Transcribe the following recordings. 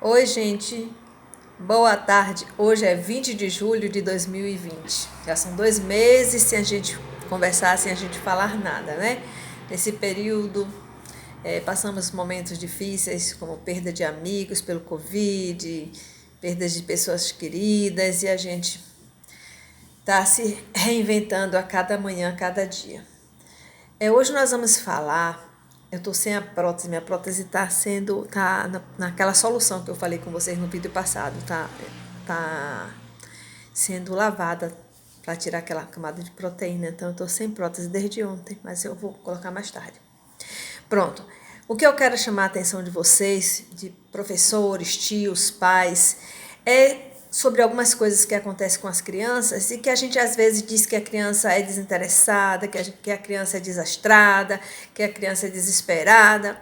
Oi, gente. Boa tarde. Hoje é 20 de julho de 2020. Já são 2 meses sem a gente conversar, sem a gente falar nada, né? Nesse período, passamos momentos difíceis, como perda de amigos pelo Covid, perdas de pessoas queridas, e a gente está se reinventando a cada manhã, a cada dia. Hoje nós vamos falar. Eu estou sem a prótese, minha prótese naquela solução que eu falei com vocês no vídeo passado, tá sendo lavada para tirar aquela camada de proteína. Então eu estou sem prótese desde ontem, mas eu vou colocar mais tarde. Pronto. O que eu quero chamar a atenção de vocês, de professores, tios, pais, é sobre algumas coisas que acontecem com as crianças e que a gente às vezes diz que a criança é desinteressada, que a criança é desastrada, que a criança é desesperada,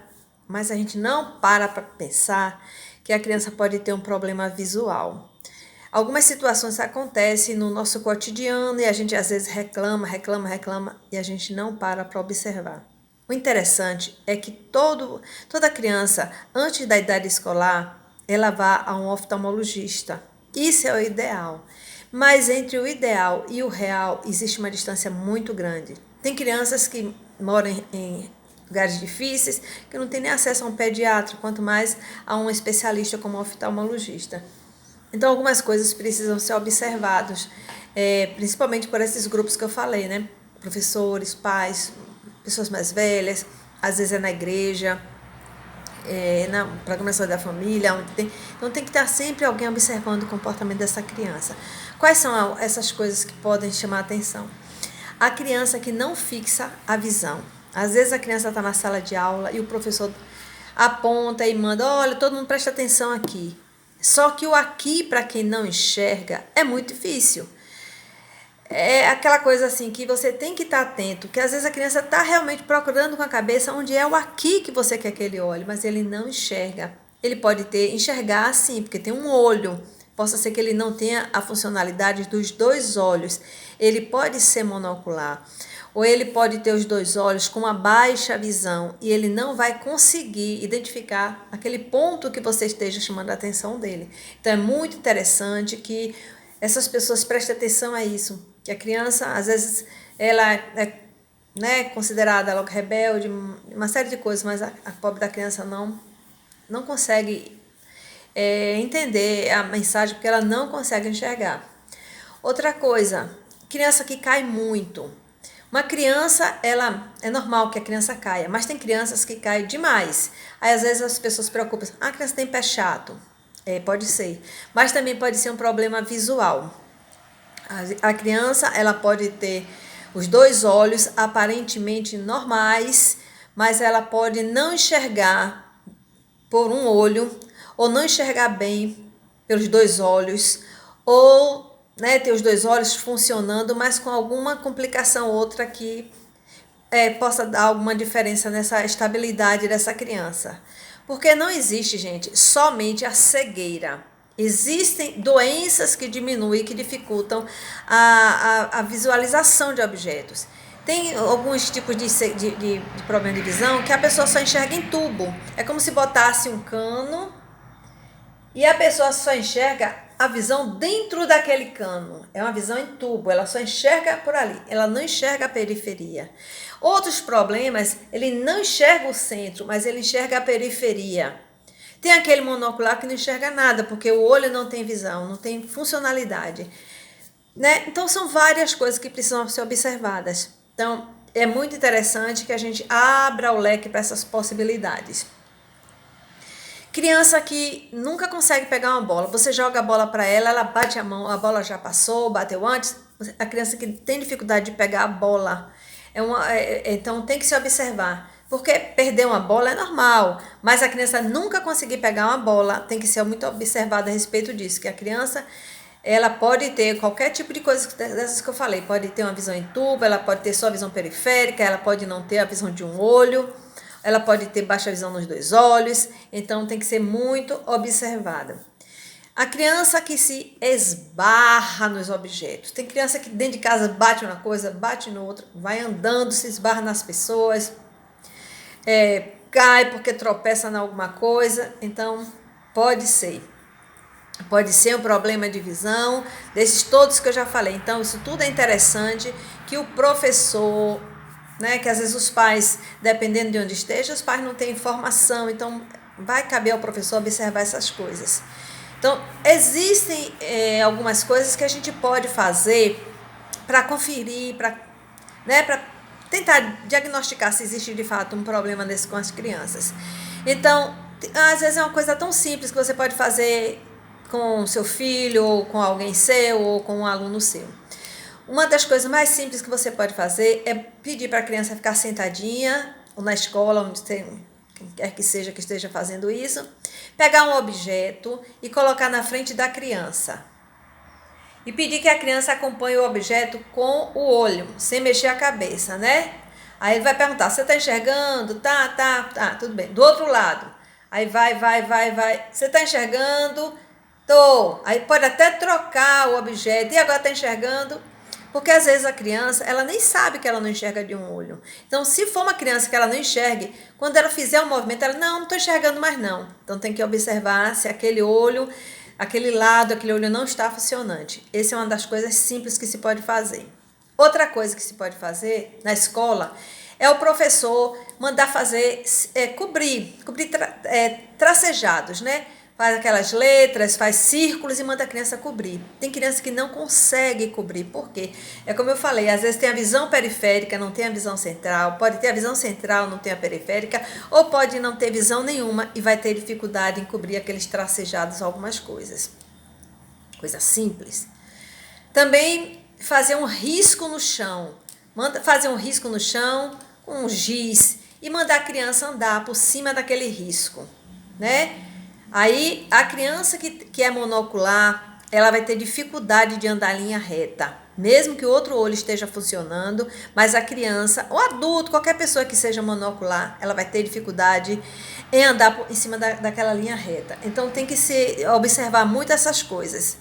mas a gente não para pensar que a criança pode ter um problema visual. Algumas situações acontecem no nosso cotidiano e a gente às vezes reclama e a gente não para observar. O interessante é que toda criança, antes da idade escolar, ela vá a um oftalmologista. Isso é o ideal. Mas entre o ideal e o real existe uma distância muito grande. Tem crianças que moram em lugares difíceis, que não têm nem acesso a um pediatra, quanto mais a um especialista como um oftalmologista. Então, algumas coisas precisam ser observadas, principalmente por esses grupos que eu falei, né? Professores, pais, pessoas mais velhas, às vezes é na igreja, na programação da família, então tem que estar sempre alguém observando o comportamento dessa criança. Quais são essas coisas que podem chamar a atenção? A criança que não fixa a visão. Às vezes a criança está na sala de aula e o professor aponta e manda, olha, todo mundo presta atenção aqui. Só que o aqui, para quem não enxerga, é muito difícil. É aquela coisa assim que você tem que estar atento, que às vezes a criança está realmente procurando com a cabeça onde é o aqui que você quer que ele olhe, mas ele não enxerga. Ele pode enxergar sim, porque tem um olho. Possa ser que ele não tenha a funcionalidade dos dois olhos. Ele pode ser monocular. Ou ele pode ter os dois olhos com uma baixa visão e ele não vai conseguir identificar aquele ponto que você esteja chamando a atenção dele. Então é muito interessante que essas pessoas prestem atenção a isso. Que a criança, às vezes, ela é, né, considerada logo rebelde, uma série de coisas, mas a pobre da criança não consegue entender a mensagem porque ela não consegue enxergar. Outra coisa, criança que cai muito. Uma criança, é normal que a criança caia, mas tem crianças que caem demais. Aí às vezes as pessoas se preocupam, a criança tem pé chato. Pode ser, mas também pode ser um problema visual. A criança, ela pode ter os dois olhos aparentemente normais, mas ela pode não enxergar por um olho, ou não enxergar bem pelos dois olhos, ou ter os dois olhos funcionando, mas com alguma complicação outra que possa dar alguma diferença nessa estabilidade dessa criança. Porque não existe, gente, somente a cegueira. Existem doenças que diminuem, que dificultam a visualização de objetos. Tem alguns tipos de problema de visão que a pessoa só enxerga em tubo. É como se botasse um cano e a pessoa só enxerga a visão dentro daquele cano. É uma visão em tubo, ela só enxerga por ali, ela não enxerga a periferia. Outros problemas, ele não enxerga o centro, mas ele enxerga a periferia. Tem aquele monocular que não enxerga nada, porque o olho não tem visão, não tem funcionalidade. Né? Então, são várias coisas que precisam ser observadas. Então, é muito interessante que a gente abra o leque para essas possibilidades. Criança que nunca consegue pegar uma bola, você joga a bola para ela, ela bate a mão, a bola já passou, bateu antes. A criança que tem dificuldade de pegar a bola, então tem que se observar. Porque perder uma bola é normal, mas a criança nunca conseguir pegar uma bola, tem que ser muito observada a respeito disso, que a criança, ela pode ter qualquer tipo de coisa dessas que eu falei, pode ter uma visão em tubo, ela pode ter só a visão periférica, ela pode não ter a visão de um olho, ela pode ter baixa visão nos dois olhos, então tem que ser muito observada. A criança que se esbarra nos objetos. Tem criança que dentro de casa bate uma coisa, bate no outro, vai andando, se esbarra nas pessoas, cai porque tropeça em alguma coisa, então Pode ser. Pode ser um problema de visão, desses todos que eu já falei. Então, isso tudo é interessante que o professor, né, que às vezes os pais, dependendo de onde esteja, os pais não têm informação, então vai caber ao professor observar essas coisas. Então, existem algumas coisas que a gente pode fazer para conferir, para tentar diagnosticar se existe de fato um problema desse com as crianças. Então, às vezes é uma coisa tão simples que você pode fazer com seu filho, ou com alguém seu, ou com um aluno seu. Uma das coisas mais simples que você pode fazer é pedir para a criança ficar sentadinha, ou na escola, onde tem quem quer que seja que esteja fazendo isso, pegar um objeto e colocar na frente da criança. E pedir que a criança acompanhe o objeto com o olho, sem mexer a cabeça, né? Aí ele vai perguntar, você está enxergando? Tá, tudo bem. Do outro lado. Aí vai. Você está enxergando? Tô. Aí pode até trocar o objeto. E agora está enxergando? Porque às vezes a criança, ela nem sabe que ela não enxerga de um olho. Então, se for uma criança que ela não enxergue, quando ela fizer um movimento, ela, não estou enxergando mais não. Então, tem que observar se aquele olho, aquele lado, aquele olho não está funcionante. Essa é uma das coisas simples que se pode fazer. Outra coisa que se pode fazer na escola é o professor mandar fazer, cobrir tracejados, né? Faz aquelas letras, faz círculos e manda a criança cobrir. Tem criança que não consegue cobrir. Por quê? É como eu falei, às vezes tem a visão periférica, não tem a visão central. Pode ter a visão central, não tem a periférica. Ou pode não ter visão nenhuma e vai ter dificuldade em cobrir aqueles tracejados, algumas coisas. Coisa simples. Também fazer um risco no chão. Fazer um risco no chão com um giz e mandar a criança andar por cima daquele risco, né? Aí, a criança que é monocular, ela vai ter dificuldade de andar em linha reta, mesmo que o outro olho esteja funcionando, mas a criança, o adulto, qualquer pessoa que seja monocular, ela vai ter dificuldade em andar em cima daquela linha reta. Então, tem que observar muito essas coisas.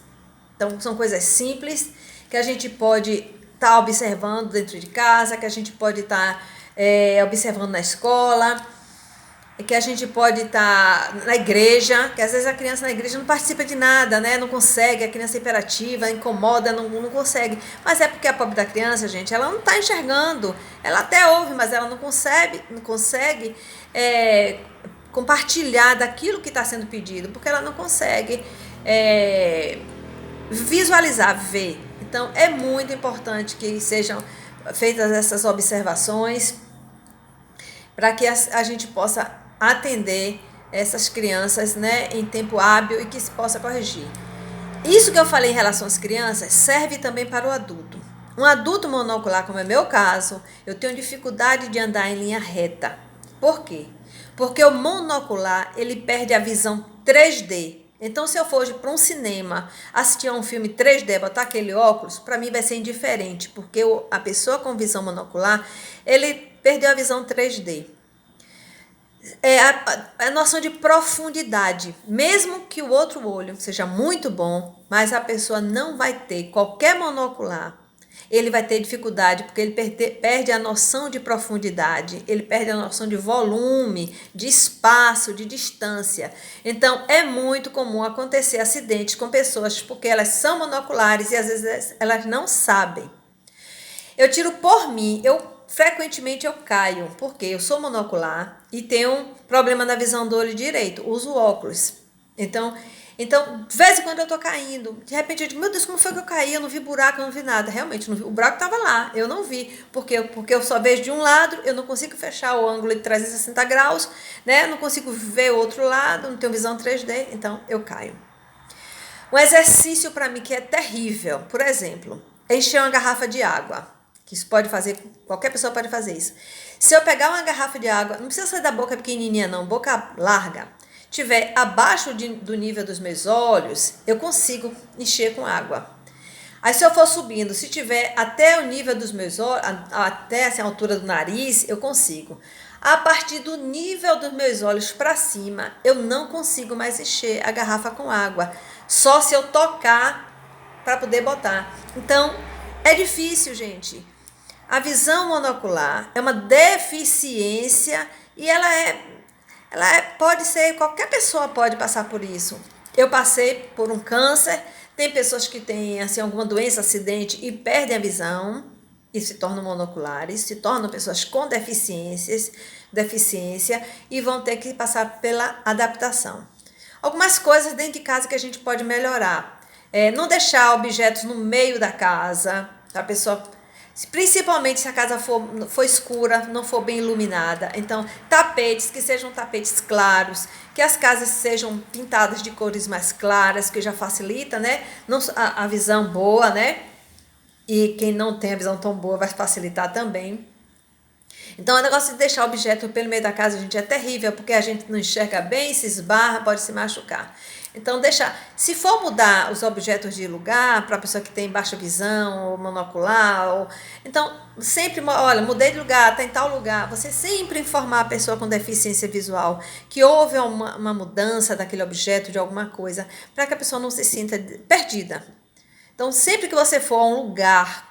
Então, são coisas simples que a gente pode estar observando dentro de casa, que a gente pode estar observando na escola, que a gente pode estar na igreja, que às vezes a criança na igreja não participa de nada, né? Não consegue, a criança é hiperativa, incomoda, não consegue. Mas é porque a pobre da criança, gente, ela não está enxergando. Ela até ouve, mas ela não consegue compartilhar daquilo que está sendo pedido, porque ela não consegue visualizar, ver. Então, é muito importante que sejam feitas essas observações para que a gente possa atender essas crianças, né, em tempo hábil e que se possa corrigir. Isso que eu falei em relação às crianças serve também para o adulto. Um adulto monocular, como é meu caso, eu tenho dificuldade de andar em linha reta. Por quê? Porque o monocular, ele perde a visão 3D. Então, se eu for para um cinema, assistir a um filme 3D, botar aquele óculos, para mim vai ser indiferente, porque a pessoa com visão monocular, ele perdeu a visão 3D. A noção de profundidade, mesmo que o outro olho seja muito bom, mas a pessoa não vai ter qualquer monocular, ele vai ter dificuldade, porque ele perde a noção de profundidade, ele perde a noção de volume, de espaço, de distância. Então, é muito comum acontecer acidentes com pessoas, porque elas são monoculares e às vezes elas não sabem. Eu tiro por mim, frequentemente eu caio, porque eu sou monocular e tenho um problema na visão do olho direito, uso óculos. Então, de vez em quando eu tô caindo, de repente eu digo, meu Deus, como foi que eu caí? Eu não vi buraco, eu não vi nada. Realmente, não vi. O buraco estava lá, eu não vi. Porque eu só vejo de um lado, eu não consigo fechar o ângulo de 360 graus, né? Não consigo ver o outro lado, não tenho visão 3D, então eu caio. Um exercício para mim que é terrível, por exemplo, é encher uma garrafa de água. Que isso pode fazer, qualquer pessoa pode fazer isso. Se eu pegar uma garrafa de água, não precisa ser da boca pequenininha não, boca larga, tiver abaixo do nível dos meus olhos, eu consigo encher com água. Aí se eu for subindo, se tiver até o nível dos meus olhos, até assim, a altura do nariz, eu consigo. A partir do nível dos meus olhos para cima, eu não consigo mais encher a garrafa com água. Só se eu tocar para poder botar. Então, é difícil, gente. A visão monocular é uma deficiência e ela Pode ser, qualquer pessoa pode passar por isso. Eu passei por um câncer, tem pessoas que têm assim, alguma doença, acidente e perdem a visão e se tornam monoculares, se tornam pessoas com deficiência e vão ter que passar pela adaptação. Algumas coisas dentro de casa que a gente pode melhorar. Não deixar objetos no meio da casa, a pessoa, principalmente se a casa for escura, não for bem iluminada. Então, tapetes, que sejam tapetes claros, que as casas sejam pintadas de cores mais claras, que já facilita, né? A visão boa, né? E quem não tem a visão tão boa vai facilitar também. Então, o negócio de deixar objeto pelo meio da casa, gente, é terrível, porque a gente não enxerga bem, se esbarra, pode se machucar. Então, se for mudar os objetos de lugar para a pessoa que tem baixa visão, ou monocular, então, sempre, olha, mudei de lugar, está em tal lugar, você sempre informar a pessoa com deficiência visual que houve uma mudança daquele objeto, de alguma coisa, para que a pessoa não se sinta perdida. Então, sempre que você for a um lugar,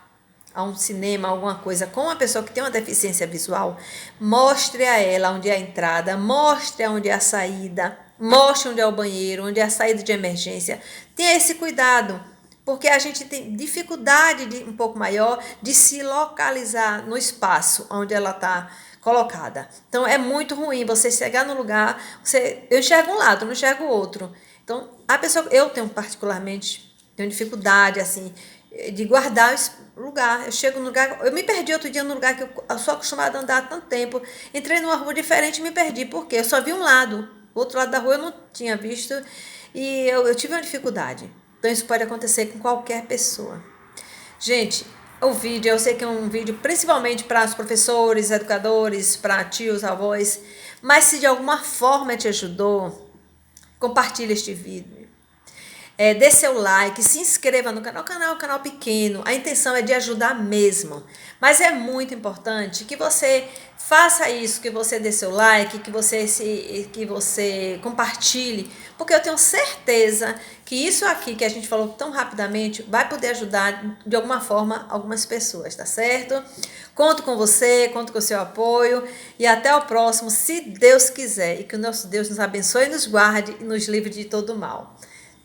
a um cinema, alguma coisa, com uma pessoa que tem uma deficiência visual, mostre a ela onde é a entrada, mostre onde é a saída, mostre onde é o banheiro, onde é a saída de emergência. Tenha esse cuidado, porque a gente tem dificuldade um pouco maior de se localizar no espaço onde ela está colocada. Então, é muito ruim você chegar no lugar, eu enxergo um lado, não enxergo o outro. Então, eu tenho dificuldade, assim, de guardar o lugar. Eu chego no lugar, eu me perdi outro dia no lugar que eu sou acostumada a andar há tanto tempo. Entrei numa rua diferente e me perdi. Por quê? Eu só vi um lado. O outro lado da rua eu não tinha visto e eu tive uma dificuldade. Então isso pode acontecer com qualquer pessoa. Gente, o vídeo, eu sei que é um vídeo principalmente para os professores, educadores, para tios, avós, mas se de alguma forma te ajudou, compartilhe este vídeo. Dê seu like, se inscreva no canal. O canal é um canal pequeno, a intenção é de ajudar mesmo. Mas é muito importante que você faça isso, que você dê seu like, que você compartilhe, porque eu tenho certeza que isso aqui que a gente falou tão rapidamente vai poder ajudar de alguma forma algumas pessoas, tá certo? Conto com você, conto com o seu apoio e até o próximo, se Deus quiser, e que o nosso Deus nos abençoe e nos guarde e nos livre de todo mal.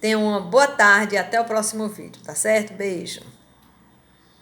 Tenha uma boa tarde e até o próximo vídeo, tá certo? Beijo!